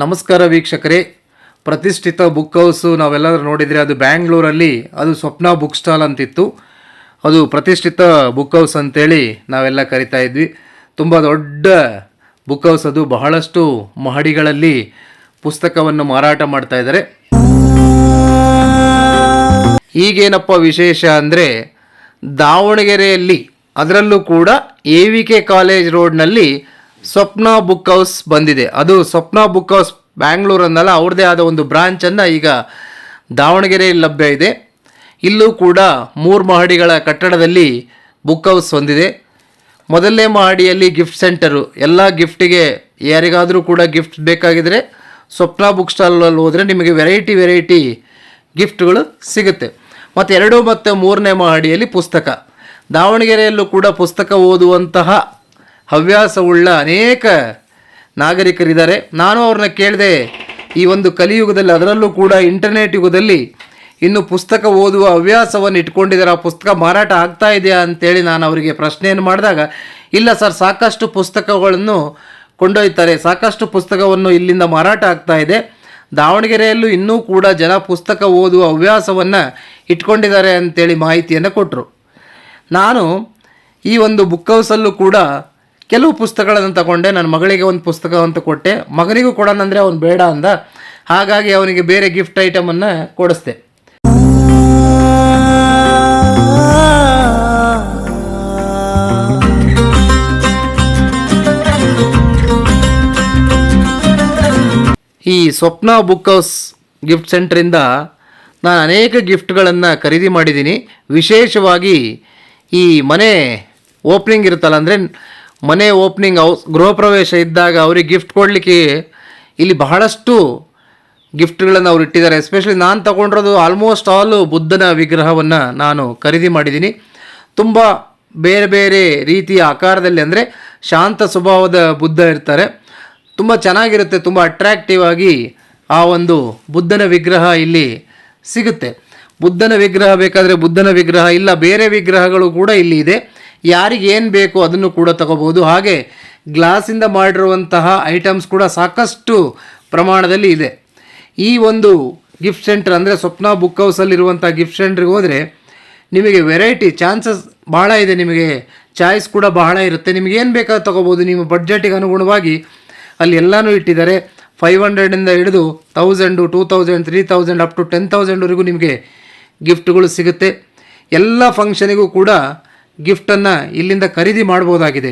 ನಮಸ್ಕಾರ ವೀಕ್ಷಕರೇ. ಪ್ರತಿಷ್ಠಿತ ಬುಕ್ ಹೌಸು ನಾವೆಲ್ಲರೂ ನೋಡಿದರೆ ಅದು ಬ್ಯಾಂಗ್ಳೂರಲ್ಲಿ, ಅದು ಸ್ವಪ್ನ ಬುಕ್ ಸ್ಟಾಲ್ ಅಂತಿತ್ತು. ಅದು ಪ್ರತಿಷ್ಠಿತ ಬುಕ್ ಹೌಸ್ ಅಂತೇಳಿ ನಾವೆಲ್ಲ ಕರಿತಾ ಇದ್ವಿ. ತುಂಬ ದೊಡ್ಡ ಬುಕ್ ಹೌಸ್ ಅದು. ಬಹಳಷ್ಟು ಮಹಡಿಗಳಲ್ಲಿ ಪುಸ್ತಕವನ್ನು ಮಾರಾಟ ಮಾಡ್ತಾ ಇದ್ದಾರೆ. ಈಗೇನಪ್ಪ ವಿಶೇಷ ಅಂದರೆ, ದಾವಣಗೆರೆಯಲ್ಲಿ, ಅದರಲ್ಲೂ ಕೂಡ AVK ಕಾಲೇಜ್ ರೋಡ್ನಲ್ಲಿ ಸ್ವಪ್ನ ಬುಕ್ ಹೌಸ್ ಬಂದಿದೆ. ಅದು ಸ್ವಪ್ನ ಬುಕ್ ಹೌಸ್ ಬ್ಯಾಂಗ್ಳೂರನ್ನಲ್ಲ, ಅವ್ರದ್ದೇ ಆದ ಒಂದು ಬ್ರಾಂಚನ್ನು ಈಗ ದಾವಣಗೆರೆಯಲ್ಲಿ ಲಭ್ಯ ಇದೆ. ಇಲ್ಲೂ ಕೂಡ 3 ಮಹಡಿಗಳ ಕಟ್ಟಡದಲ್ಲಿ ಬುಕ್ ಹೌಸ್ ಹೊಂದಿದೆ. ಮೊದಲನೇ ಮಹಡಿಯಲ್ಲಿ ಗಿಫ್ಟ್ ಸೆಂಟರು. ಎಲ್ಲ ಗಿಫ್ಟಿಗೆ ಯಾರಿಗಾದರೂ ಕೂಡ ಗಿಫ್ಟ್ ಬೇಕಾಗಿದ್ದರೆ ಸ್ವಪ್ನ ಬುಕ್ ಸ್ಟಾಲಲ್ಲಿ ಹೋದರೆ ನಿಮಗೆ ವೆರೈಟಿ ಗಿಫ್ಟ್ಗಳು ಸಿಗುತ್ತೆ. ಮತ್ತು 2 ಮತ್ತು 3ನೇ ಮಹಡಿಯಲ್ಲಿ ಪುಸ್ತಕ. ದಾವಣಗೆರೆಯಲ್ಲೂ ಕೂಡ ಪುಸ್ತಕ ಓದುವಂತಹ ಹವ್ಯಾಸವುಳ್ಳ ಅನೇಕ ನಾಗರಿಕರಿದ್ದಾರೆ. ನಾನು ಅವ್ರನ್ನ ಕೇಳಿದೆ, ಈ ಒಂದು ಕಲಿಯುಗದಲ್ಲಿ, ಅದರಲ್ಲೂ ಕೂಡ ಇಂಟರ್ನೆಟ್ ಯುಗದಲ್ಲಿ ಇನ್ನು ಪುಸ್ತಕ ಓದುವ ಹವ್ಯಾಸವನ್ನು ಇಟ್ಕೊಂಡಿದ್ದಾರೆ, ಆ ಪುಸ್ತಕ ಮಾರಾಟ ಆಗ್ತಾ ಇದೆಯಾ ಅಂತೇಳಿ ನಾನು ಅವರಿಗೆ ಪ್ರಶ್ನೆಯನ್ನು ಮಾಡಿದಾಗ, ಇಲ್ಲ ಸರ್, ಸಾಕಷ್ಟು ಪುಸ್ತಕಗಳನ್ನು ಕೊಂಡೊಯ್ತಾರೆ, ಸಾಕಷ್ಟು ಪುಸ್ತಕವನ್ನು ಇಲ್ಲಿಂದ ಮಾರಾಟ ಆಗ್ತಾ ಇದೆ. ದಾವಣಗೆರೆಯಲ್ಲೂ ಇನ್ನೂ ಕೂಡ ಜನ ಪುಸ್ತಕ ಓದುವ ಹವ್ಯಾಸವನ್ನು ಇಟ್ಕೊಂಡಿದ್ದಾರೆ ಅಂತೇಳಿ ಮಾಹಿತಿಯನ್ನು ಕೊಟ್ಟರು. ನಾನು ಈ ಒಂದು ಬುಕ್ ಹೌಸಲ್ಲೂ ಕೂಡ ಕೆಲವು ಪುಸ್ತಕಗಳನ್ನು ತಗೊಂಡೆ. ನನ್ನ ಮಗಳಿಗೆ ಒಂದು ಪುಸ್ತಕ ಅಂತ ಕೊಟ್ಟೆ. ಮಗನಿಗೂ ಕೊಡೋಣ ಅಂದರೆ ಅವನು ಬೇಡ ಅಂದ. ಹಾಗಾಗಿ ಅವನಿಗೆ ಬೇರೆ ಗಿಫ್ಟ್ ಐಟಮನ್ನು ಕೊಡಿಸ್ದೆ. ಈ ಸ್ವಪ್ನ ಬುಕ್ ಹೌಸ್ ಗಿಫ್ಟ್ ಸೆಂಟ್ರಿಂದ ನಾನು ಅನೇಕ ಗಿಫ್ಟ್ಗಳನ್ನು ಖರೀದಿ ಮಾಡಿದ್ದೀನಿ. ವಿಶೇಷವಾಗಿ ಈ ಮನೆ ಓಪ್ನಿಂಗ್ ಇರುತ್ತಲ್ಲ, ಅಂದರೆ ಮನೆ ಓಪ್ನಿಂಗ್, ಗೃಹ ಪ್ರವೇಶ ಇದ್ದಾಗ ಅವ್ರಿಗೆ ಗಿಫ್ಟ್ ಕೊಡಲಿಕ್ಕೆ ಇಲ್ಲಿ ಬಹಳಷ್ಟು ಗಿಫ್ಟ್ಗಳನ್ನು ಅವ್ರು ಇಟ್ಟಿದ್ದಾರೆ. ಎಸ್ಪೆಷಲಿ ನಾನು ತಗೊಂಡಿರೋದು ಆಲ್ಮೋಸ್ಟ್ ಆಲು ಬುದ್ಧನ ವಿಗ್ರಹವನ್ನು ನಾನು ಖರೀದಿ ಮಾಡಿದ್ದೀನಿ. ತುಂಬ ಬೇರೆ ಬೇರೆ ರೀತಿಯ ಆಕಾರದಲ್ಲಿ, ಅಂದರೆ ಶಾಂತ ಸ್ವಭಾವದ ಬುದ್ಧ ಇರ್ತಾರೆ. ತುಂಬ ಚೆನ್ನಾಗಿರುತ್ತೆ, ತುಂಬ ಅಟ್ರ್ಯಾಕ್ಟಿವ್ ಆಗಿ ಆ ಒಂದು ಬುದ್ಧನ ವಿಗ್ರಹ ಇಲ್ಲಿ ಸಿಗುತ್ತೆ. ಬುದ್ಧನ ವಿಗ್ರಹ ಬೇಕಾದರೆ ಬುದ್ಧನ ವಿಗ್ರಹ, ಇಲ್ಲ ಬೇರೆ ವಿಗ್ರಹಗಳು ಕೂಡ ಇಲ್ಲಿ ಇದೆ. ಯಾರಿಗೆ ಏನು ಬೇಕು ಅದನ್ನು ಕೂಡ ತಗೋಬೋದು. ಹಾಗೆ ಗ್ಲಾಸಿಂದ ಮಾಡಿರುವಂತಹ ಐಟಮ್ಸ್ ಕೂಡ ಸಾಕಷ್ಟು ಪ್ರಮಾಣದಲ್ಲಿ ಇದೆ. ಈ ಒಂದು ಗಿಫ್ಟ್ ಸೆಂಟರ್, ಅಂದರೆ ಸ್ವಪ್ನ ಬುಕ್ ಹೌಸಲ್ಲಿರುವಂಥ ಗಿಫ್ಟ್ ಸೆಂಟ್ರಿಗೆ ಹೋದರೆ ನಿಮಗೆ ವೆರೈಟಿ ಚಾನ್ಸಸ್ ಭಾಳ ಇದೆ. ನಿಮಗೆ ಚಾಯ್ಸ್ ಕೂಡ ಬಹಳ ಇರುತ್ತೆ. ನಿಮಗೆ ಏನು ಬೇಕಾದ್ರೂ ತೊಗೋಬೋದು. ನಿಮ್ಮ ಬಡ್ಜೆಟಿಗೆ ಅನುಗುಣವಾಗಿ ಅಲ್ಲಿ ಎಲ್ಲನೂ ಇಟ್ಟಿದ್ದಾರೆ. 500ಇಂದ ಹಿಡಿದು 1000, 2000, 3000 ಅಪ್ ಟು 10,000ವರೆಗೂ ನಿಮಗೆ ಗಿಫ್ಟ್ಗಳು ಸಿಗುತ್ತೆ. ಎಲ್ಲ ಫಂಕ್ಷನಿಗೂ ಕೂಡ ಗಿಫ್ಟನ್ನು ಇಲ್ಲಿಂದ ಖರೀದಿ ಮಾಡ್ಬೋದಾಗಿದೆ.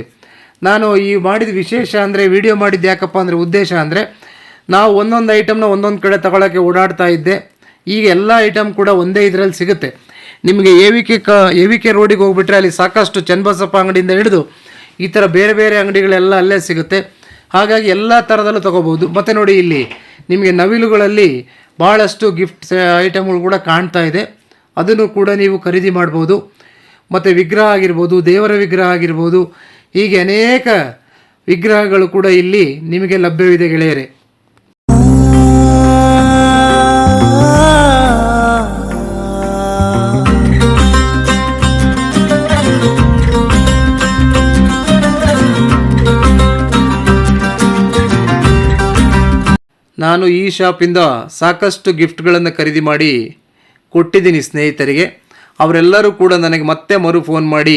ನಾನು ಈ ಮಾಡಿದ ವಿಶೇಷ ಅಂದರೆ, ವಿಡಿಯೋ ಮಾಡಿದ್ದು ಯಾಕಪ್ಪ ಅಂದರೆ, ಉದ್ದೇಶ ಅಂದರೆ, ನಾವು ಒಂದೊಂದು ಐಟಮ್ನ ಒಂದೊಂದು ಕಡೆ ತಗೊಳ್ಳೋಕ್ಕೆ ಓಡಾಡ್ತಾ ಇದ್ದೆ. ಈಗ ಎಲ್ಲ ಐಟಮ್ ಕೂಡ ಒಂದೇ ಇದರಲ್ಲಿ ಸಿಗುತ್ತೆ. ನಿಮಗೆ AVK ರೋಡಿಗೆ ಹೋಗ್ಬಿಟ್ರೆ ಅಲ್ಲಿ ಸಾಕಷ್ಟು ಚನ್ನಬಸಪ್ಪ ಅಂಗಡಿಯಿಂದ ಹಿಡಿದು ಈ ಥರ ಬೇರೆ ಬೇರೆ ಅಂಗಡಿಗಳೆಲ್ಲ ಅಲ್ಲೇ ಸಿಗುತ್ತೆ. ಹಾಗಾಗಿ ಎಲ್ಲ ಥರದಲ್ಲೂ ತೊಗೋಬೋದು. ಮತ್ತು ನೋಡಿ, ಇಲ್ಲಿ ನಿಮಗೆ ನವಿಲುಗಳಲ್ಲಿ ಭಾಳಷ್ಟು ಗಿಫ್ಟ್ ಐಟಮ್ಗಳು ಕೂಡ ಕಾಣ್ತಾ ಇದೆ. ಅದನ್ನು ಕೂಡ ನೀವು ಖರೀದಿ ಮಾಡ್ಬೋದು. ಮತ್ತು ವಿಗ್ರಹ ಆಗಿರ್ಬೋದು, ದೇವರ ವಿಗ್ರಹ ಆಗಿರ್ಬೋದು, ಹೀಗೆ ಅನೇಕ ವಿಗ್ರಹಗಳು ಕೂಡ ಇಲ್ಲಿ ನಿಮಗೆ ಲಭ್ಯವಿದೆ ಗೆಳೆಯರೆ. ನಾನು ಈ ಶಾಪಿಂದ ಸಾಕಷ್ಟು ಗಿಫ್ಟ್ಗಳನ್ನು ಖರೀದಿ ಮಾಡಿ ಕೊಟ್ಟಿದ್ದೀನಿ ಸ್ನೇಹಿತರಿಗೆ. ಅವರೆಲ್ಲರೂ ಕೂಡ ನನಗೆ ಮತ್ತೆ ಮರು ಫೋನ್ ಮಾಡಿ,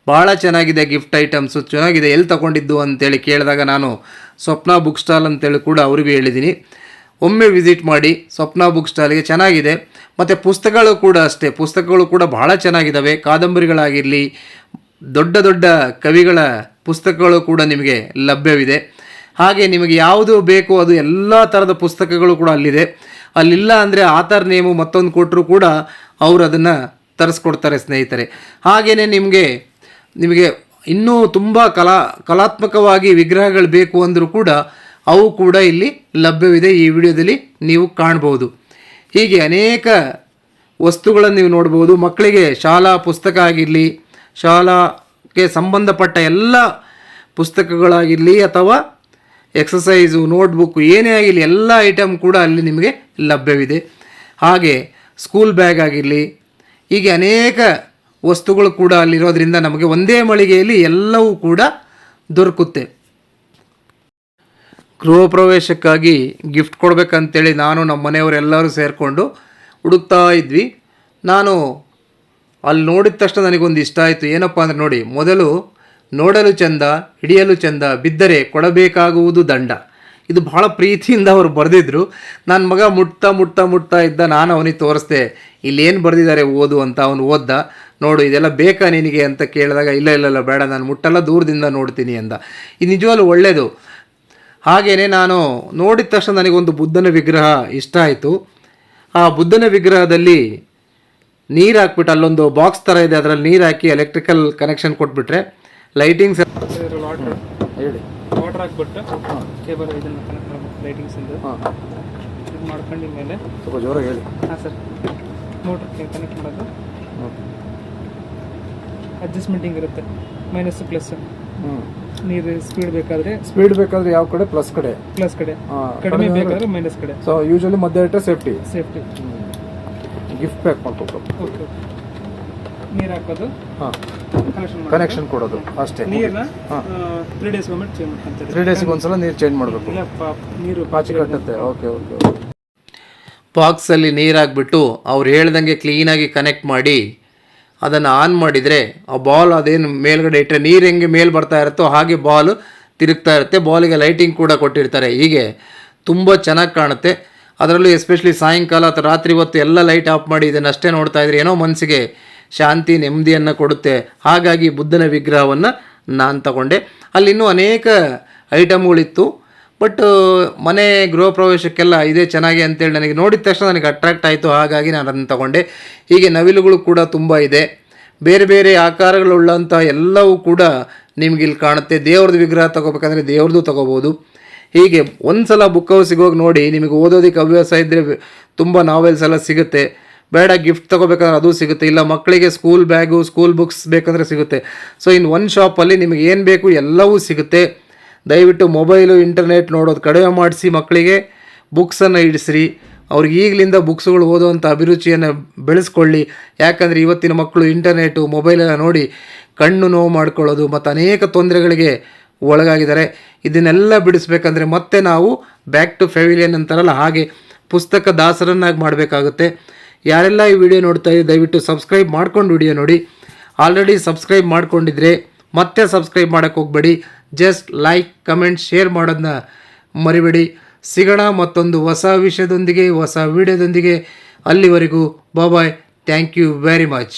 ಭಾಳ ಚೆನ್ನಾಗಿದೆ ಗಿಫ್ಟ್ ಐಟಮ್ಸು, ಚೆನ್ನಾಗಿದೆ, ಎಲ್ಲಿ ತಗೊಂಡಿದ್ದು ಅಂತೇಳಿ ಕೇಳಿದಾಗ ನಾನು ಸ್ವಪ್ನ ಬುಕ್ ಸ್ಟಾಲ್ ಅಂತೇಳಿ ಕೂಡ ಅವರಿಗೂ ಹೇಳಿದ್ದೀನಿ. ಒಮ್ಮೆ ವಿಸಿಟ್ ಮಾಡಿ ಸ್ವಪ್ನ ಬುಕ್ ಸ್ಟಾಲ್ಗೆ, ಚೆನ್ನಾಗಿದೆ. ಮತ್ತು ಪುಸ್ತಕಗಳು ಕೂಡ ಅಷ್ಟೇ, ಪುಸ್ತಕಗಳು ಕೂಡ ಭಾಳ ಚೆನ್ನಾಗಿದ್ದಾವೆ. ಕಾದಂಬರಿಗಳಾಗಿರಲಿ, ದೊಡ್ಡ ದೊಡ್ಡ ಕವಿಗಳ ಪುಸ್ತಕಗಳು ಕೂಡ ನಿಮಗೆ ಲಭ್ಯವಿದೆ. ಹಾಗೆ ನಿಮಗೆ ಯಾವುದು ಬೇಕು ಅದು ಎಲ್ಲ ಥರದ ಪುಸ್ತಕಗಳು ಕೂಡ ಅಲ್ಲಿದೆ. ಅಲ್ಲಿಲ್ಲ ಅಂದರೆ ಆಥರ್ ನೇಮು ಮತ್ತೊಂದು ಕೊಟ್ಟರು ಕೂಡ ಅವರು ಅದನ್ನು ತರಿಸ್ಕೊಡ್ತಾರೆ ಸ್ನೇಹಿತರೆ. ಹಾಗೆಯೇ ನಿಮಗೆ ಇನ್ನೂ ತುಂಬ ಕಲಾತ್ಮಕವಾಗಿ ವಿಗ್ರಹಗಳು ಬೇಕು ಅಂದರೂ ಕೂಡ ಅವು ಕೂಡ ಇಲ್ಲಿ ಲಭ್ಯವಿದೆ. ಈ ವಿಡಿಯೋದಲ್ಲಿ ನೀವು ಕಾಣ್ಬೋದು. ಹೀಗೆ ಅನೇಕ ವಸ್ತುಗಳನ್ನು ನೀವು ನೋಡ್ಬೋದು. ಮಕ್ಕಳಿಗೆ ಶಾಲಾ ಪುಸ್ತಕ ಆಗಿರಲಿ, ಶಾಲಾಗೆ ಸಂಬಂಧಪಟ್ಟ ಎಲ್ಲ ಪುಸ್ತಕಗಳಾಗಿರಲಿ, ಅಥವಾ ಎಕ್ಸಸೈಸು, ನೋಟ್ಬುಕ್ಕು, ಏನೇ ಆಗಿರಲಿ ಎಲ್ಲ ಐಟಮ್ ಕೂಡ ಅಲ್ಲಿ ನಿಮಗೆ ಲಭ್ಯವಿದೆ. ಹಾಗೆ ಸ್ಕೂಲ್ ಬ್ಯಾಗ್ ಆಗಿರಲಿ, ಹೀಗೆ ಅನೇಕ ವಸ್ತುಗಳು ಕೂಡ ಅಲ್ಲಿರೋದ್ರಿಂದ ನಮಗೆ ಒಂದೇ ಮಳಿಗೆಯಲ್ಲಿ ಎಲ್ಲವೂ ಕೂಡ ದೊರಕುತ್ತೆ. ಗೃಹ ಪ್ರವೇಶಕ್ಕಾಗಿ ಗಿಫ್ಟ್ ಕೊಡಬೇಕಂತೇಳಿ ನಾನು ನಮ್ಮ ಮನೆಯವರೆಲ್ಲರೂ ಸೇರಿಕೊಂಡು ಹುಡುಕ್ತಾ ಇದ್ವಿ. ನಾನು ಅಲ್ಲಿ ನೋಡಿದ ತಕ್ಷಣ ನನಗೊಂದು ಇಷ್ಟ ಆಯಿತು. ಏನಪ್ಪ ಅಂದರೆ ನೋಡಿ, ಮೊದಲು ನೋಡಲು ಚೆಂದ, ಹಿಡಿಯಲು ಚೆಂದ, ಬಿದ್ದರೆ ಕೊಡಬೇಕಾಗುವುದು ದಂಡ. ಇದು ಭಾಳ ಪ್ರೀತಿಯಿಂದ ಅವರು ಬರೆದಿದ್ರು. ನನ್ನ ಮಗ ಮುಟ್ತಾ ಇದ್ದ. ನಾನು ಅವನಿಗೆ ತೋರಿಸ್ದೆ, ಇಲ್ಲೇನು ಬರೆದಿದ್ದಾರೆ ಓದು ಅಂತ. ಅವನು ಓದ್ದ. ನೋಡು ಇದೆಲ್ಲ ಬೇಕಾ ನಿನಗೆ ಅಂತ ಕೇಳಿದಾಗ ಇಲ್ಲ ಬೇಡ, ನಾನು ಮುಟ್ಟಲ್ಲ, ದೂರದಿಂದ ನೋಡ್ತೀನಿ ಅಂದ. ಇದು ನಿಜವಾಗ್ಲೂ ಒಳ್ಳೆಯದು. ಹಾಗೆಯೇ ನಾನು ನೋಡಿದ ತಕ್ಷಣ ನನಗೊಂದು ಬುದ್ಧನ ವಿಗ್ರಹ ಇಷ್ಟ ಆಯಿತು. ಆ ಬುದ್ಧನ ವಿಗ್ರಹದಲ್ಲಿ ನೀರು ಹಾಕ್ಬಿಟ್ಟು, ಅಲ್ಲೊಂದು ಬಾಕ್ಸ್ ಥರ ಇದೆ, ಅದರಲ್ಲಿ ನೀರು ಹಾಕಿ ಎಲೆಕ್ಟ್ರಿಕಲ್ ಕನೆಕ್ಷನ್ ಕೊಟ್ಬಿಟ್ರೆ ಲೈಟಿಂಗ್ಸ್ ಹೇಳಿ ವಾಟರ್ ಹಾಕ್ಬಿಟ್ಟು ಕೇಬಲ್ ಇದನ್ನು ಕನೆಕ್ಟ್ ಮಾಡಬೇಕು ಲೈಟಿಂಗ್ಸಿಂದ. ಇದು ಮಾಡ್ಕೊಂಡು ಮೇಲೆ ಸ್ವಲ್ಪ ಜೋರಾಗಿ ಹೇಳಿ. ಹಾಂ ಸರ್, ಮೋಟ್ರಿಗೆ ಕನೆಕ್ಟ್ ಮಾಡೋದು. ಅಡ್ಜಸ್ಟ್ಮೆಂಟಿಂಗ್ ಇರುತ್ತೆ, ಮೈನಸ್ ಪ್ಲಸ್. ನೀರು ಸ್ಪೀಡ್ ಬೇಕಾದರೆ ಯಾವ ಕಡೆ? ಪ್ಲಸ್ ಕಡೆ. ಕಡಿಮೆ ಬೇಕಾದ್ರೆ ಮೈನಸ್ ಕಡೆ. ಸೊ ಯೂಶಲಿ ಮಧ್ಯೆ ಇಟ್ಟರೆ ಸೇಫ್ಟಿ. ಗಿಫ್ಟ್ ಪ್ಯಾಕ್ ಮಾಡ್ಕೋಬೇಕು. ಓಕೆ, ನೀರು ಹಾಕೋದು, ಕನೆಕ್ಷನ್ ಕೊಡೋದು ಅಷ್ಟೇ. ನೀರನ್ನ 3 days ಒಮ್ಮೆ ಚೇಂಜ್ ಮಾಡ್ತಾರೆ. 3 days ಒಂದ್ಸಲ ನೀರು ಚೇಂಜ್ ಮಾಡಬೇಕು. ನೀರು ಪಾಚಿ ಕಟ್ಟುತ್ತೆ. ಓಕೆ. ಬಾಕ್ಸಲ್ಲಿ ನೀರು ಹಾಕ್ಬಿಟ್ಟು ಅವ್ರು ಹೇಳ್ದಂಗೆ ಕ್ಲೀನಾಗಿ ಕನೆಕ್ಟ್ ಮಾಡಿ ಅದನ್ನು ಆನ್ ಮಾಡಿದರೆ ಆ ಬಾಲ್ ಅದೇನು ಮೇಲ್ಗಡೆ ಇಟ್ಟರೆ ನೀರು ಹೆಂಗೆ ಮೇಲೆ ಬರ್ತಾ ಇರುತ್ತೋ ಹಾಗೆ ಬಾಲ್ ತಿರುಗ್ತಾ ಇರುತ್ತೆ. ಬಾಲಿಗೆ ಲೈಟಿಂಗ್ ಕೂಡ ಕೊಟ್ಟಿರ್ತಾರೆ. ಹೀಗೆ ತುಂಬ ಚೆನ್ನಾಗಿ ಕಾಣುತ್ತೆ. ಅದರಲ್ಲೂ ಎಸ್ಪೆಷಲಿ ಸಾಯಂಕಾಲ ಅಥವಾ ರಾತ್ರಿ ಹೊತ್ತು ಎಲ್ಲ ಲೈಟ್ ಆಫ್ ಮಾಡಿ ಇದನ್ನು ಅಷ್ಟೇ ನೋಡ್ತಾ ಇದ್ರೆ ಏನೋ ಮನಸ್ಸಿಗೆ ಶಾಂತಿ ನೆಮ್ಮದಿಯನ್ನು ಕೊಡುತ್ತೆ. ಹಾಗಾಗಿ ಬುದ್ಧನ ವಿಗ್ರಹವನ್ನು ನಾನು ತಗೊಂಡೆ. ಅಲ್ಲಿ ಇನ್ನೂ ಅನೇಕ ಐಟಮ್ಗಳಿತ್ತು. ಬಟ್ ಮನೆ ಗೃಹ ಪ್ರವೇಶಕ್ಕೆಲ್ಲ ಇದೇ ಚೆನ್ನಾಗಿ ಅಂತೇಳಿ ನನಗೆ ನೋಡಿದ ತಕ್ಷಣ ನನಗೆ ಅಟ್ರಾಕ್ಟ್ ಆಯಿತು. ಹಾಗಾಗಿ ನಾನು ಅದನ್ನು ತಗೊಂಡೆ. ಹೀಗೆ ನವಿಲುಗಳು ಕೂಡ ತುಂಬ ಇದೆ. ಬೇರೆ ಬೇರೆ ಆಕಾರಗಳುಳ್ಳಂಥ ಎಲ್ಲವೂ ಕೂಡ ನಿಮಗಿಲ್ಲಿ ಕಾಣುತ್ತೆ. ದೇವ್ರದ್ದು ವಿಗ್ರಹ ತೊಗೋಬೇಕಂದ್ರೆ ದೇವ್ರದ್ದು ತೊಗೋಬೋದು. ಹೀಗೆ ಒಂದು ಸಲ ಬುಕ್ ಹೌಸಿಗೆ ಹೋಗಿ ನೋಡಿ. ನಿಮಗೆ ಓದೋದಕ್ಕೆ ಹವ್ಯಾಸ ಇದ್ದರೆ ತುಂಬ ನಾವೆಲ್ಸ್ ಎಲ್ಲ ಸಿಗುತ್ತೆ. ಬೇಡ ಗಿಫ್ಟ್ ತೊಗೋಬೇಕಂದ್ರೆ ಅದು ಸಿಗುತ್ತೆ. ಇಲ್ಲ ಮಕ್ಕಳಿಗೆ ಸ್ಕೂಲ್ ಬ್ಯಾಗು, ಸ್ಕೂಲ್ ಬುಕ್ಸ್ ಬೇಕಂದರೆ ಸಿಗುತ್ತೆ. ಸೊ ಇನ್ ಒಂದು ಶಾಪಲ್ಲಿ ನಿಮಗೆ ಏನು ಬೇಕು ಎಲ್ಲವೂ ಸಿಗುತ್ತೆ. ದಯವಿಟ್ಟು ಮೊಬೈಲು, ಇಂಟರ್ನೆಟ್ ನೋಡೋದು ಕಡಿಮೆ ಮಾಡಿಸಿ. ಮಕ್ಕಳಿಗೆ ಬುಕ್ಸನ್ನು ಇಡಿಸ್ರಿ. ಅವ್ರಿಗೆ ಈಗಲಿಂದ ಬುಕ್ಸ್ಗಳು ಓದುವಂಥ ಅಭಿರುಚಿಯನ್ನು ಬೆಳೆಸ್ಕೊಳ್ಳಿ. ಯಾಕಂದರೆ ಇವತ್ತಿನ ಮಕ್ಕಳು ಇಂಟರ್ನೆಟು, ಮೊಬೈಲೆಲ್ಲ ನೋಡಿ ಕಣ್ಣು ನೋವು ಮಾಡ್ಕೊಳ್ಳೋದು ಮತ್ತು ಅನೇಕ ತೊಂದರೆಗಳಿಗೆ ಒಳಗಾಗಿದ್ದಾರೆ. ಇದನ್ನೆಲ್ಲ ಬಿಡಿಸ್ಬೇಕಂದ್ರೆ ಮತ್ತೆ ನಾವು ಬ್ಯಾಕ್ ಟು ಫೆವಿಲಿಯನ್ ಅಂತಾರಲ್ಲ ಹಾಗೆ ಪುಸ್ತಕ ದಾಸರನ್ನಾಗಿ ಮಾಡಬೇಕಾಗುತ್ತೆ. ಯಾರೆಲ್ಲ ಈ ವಿಡಿಯೋ ನೋಡ್ತಾ ಇದ್ದೀವಿ ದಯವಿಟ್ಟು ಸಬ್ಸ್ಕ್ರೈಬ್ ಮಾಡ್ಕೊಂಡು ವಿಡಿಯೋ ನೋಡಿ. ಆಲ್ರೆಡಿ ಸಬ್ಸ್ಕ್ರೈಬ್ ಮಾಡ್ಕೊಂಡಿದ್ರೆ ಮತ್ತೆ ಸಬ್ಸ್ಕ್ರೈಬ್ ಮಾಡೋಕ್ಕೆ ಹೋಗಬೇಡಿ. ಜಸ್ಟ್ ಲೈಕ್, ಕಮೆಂಟ್, ಶೇರ್ ಮಾಡೋದನ್ನ ಮರಿಬೇಡಿ. ಸಿಗೋಣ ಮತ್ತೊಂದು ಹೊಸ ವಿಷಯದೊಂದಿಗೆ, ಹೊಸ ವಿಡಿಯೋದೊಂದಿಗೆ. ಅಲ್ಲಿವರೆಗೂ bye. Thank you very much.